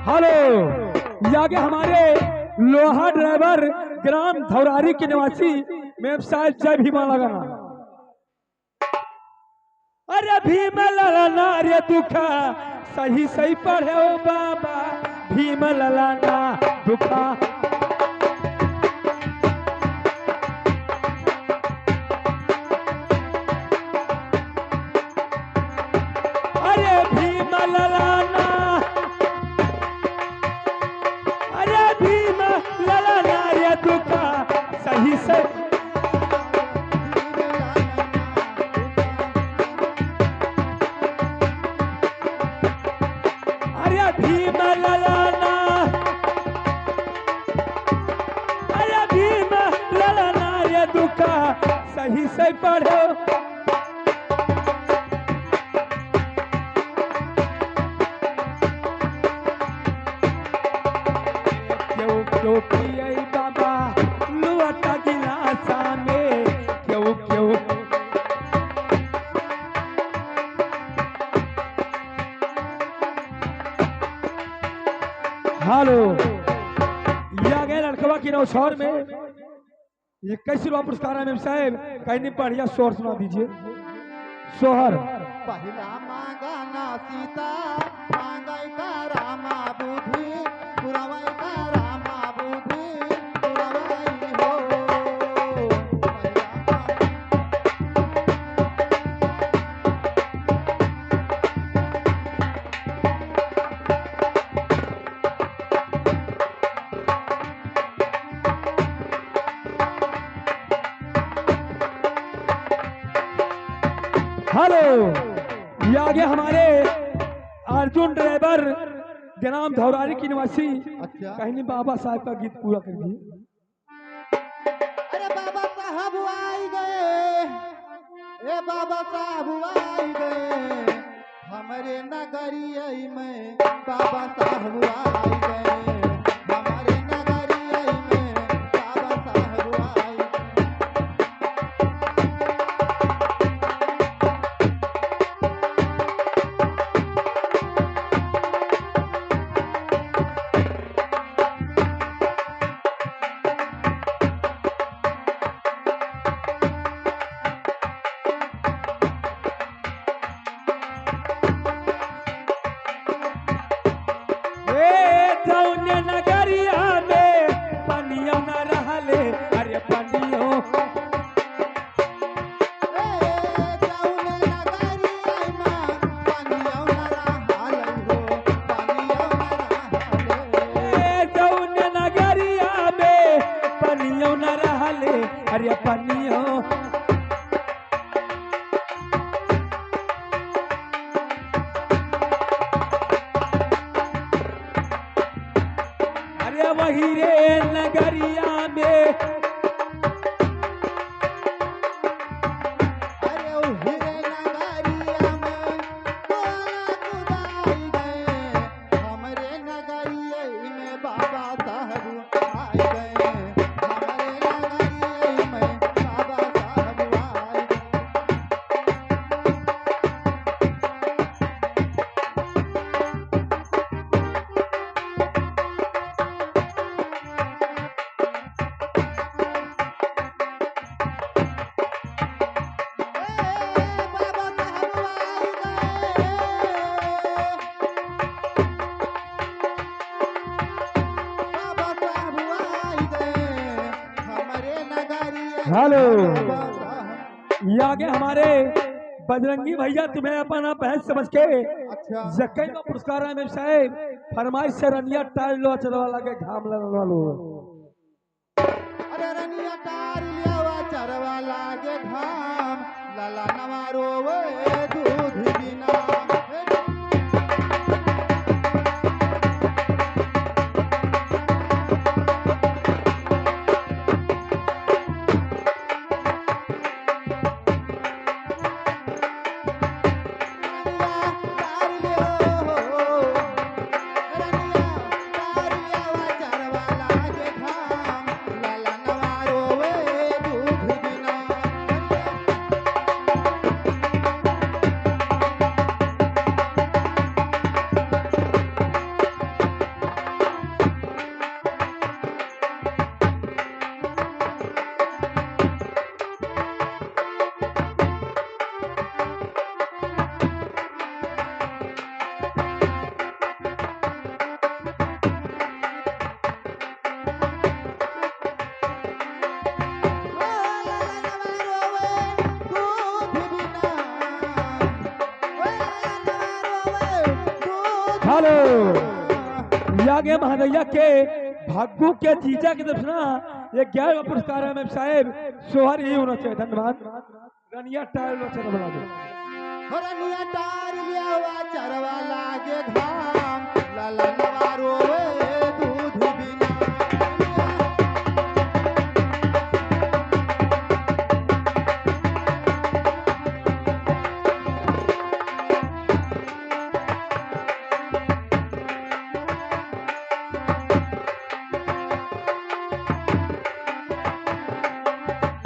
Hello, ये आगे हमारे लोहा ड्राइवर ग्राम धौरारी के निवासी मेम साहब जय भीमा लगाना। अरे भीम ललाना रे दुखा सही सही पढ़े ओ बाबा, भीम ललाना दुखा। अरे भीम ललाना, अरे भीम ललाना रे दुखा सही से। अरे भीम ललाना, अरे भीम ललाना रे दुखा सही से पढ़ो। क्यों क्यों पिए बाबा लुआटा गिलासा में, क्यों क्यों। हेलो, ये आ गए लड़कवा की नौशहर में। ये कैसे रुपया पुरस्कार है मेम साहब, कहीं नहीं बढ़िया शोर सुना दीजिए। सोहर पहिला मांगा ना सीता, मांगाई का रामा बुद्धि, पुरवाई का रामा बुद्धि, पुरवाई हो। हेलो, ये आगे हमारे अर्जुन ड्राइवर ग्राम धौरारी की निवासी अच्छा। कहनी बाबा साहब का गीत पूरा कर दिए। अरे बाबा साहब आई गए, ए बाबा साहब आई गए, हमारे नगरिया में बाबा साहब आई गए, हमारे नगरिया में बाबा साहब आई गए। जौने नगरिया में पनियों न रहले, अरे पनियों। जौने नगरिया में पनियों न रहले, अरे पनियों। अरे वही रे नगरिया में, अरे ओ हीरे नगरिया में कोला खुदाई गए, हमारे नगरिया में बाबा साहब आई गए, हमारे नगरिया में बाबा साहब आई गए। हेलो, ये आगे हमारे बजरंगी भैया तुम्हें अपना बहन समझ के अच्छा। जक्कई का पुरस्कार है मेरे साहब। फरमाइश से रनिया टाइल लो चलवा के घाम लगा लो। अरे रनिया तार लियावा चरवा लागे घाम, लाला नवारो वे दूध बिना। हेलो यागे महादैया के भाग्यू के जीजा के तरफ से ना ये 11वां पुरस्कार है मैम साहेब सोहर ही होना चाहिए धन्यवाद रनिया टायर होना चाहिए बना दो रनिया टार लियावा चरवा लागे घाम लाला नवा रोवे दूध बिना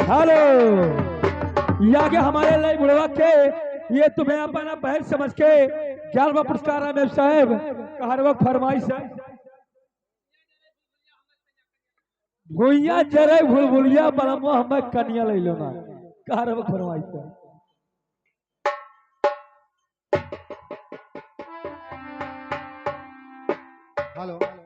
हेलो यागे हमारे लिए बुढ़वा के ये तुम्हें अपना बहन समझ के 11वां पुरस्कार है मैम साहेब कहरवा फरमाइश है भुइया जरे भुलभुलिया बलमो हमें कनिया ले लो ना कहरवा फरमाइश है हेलो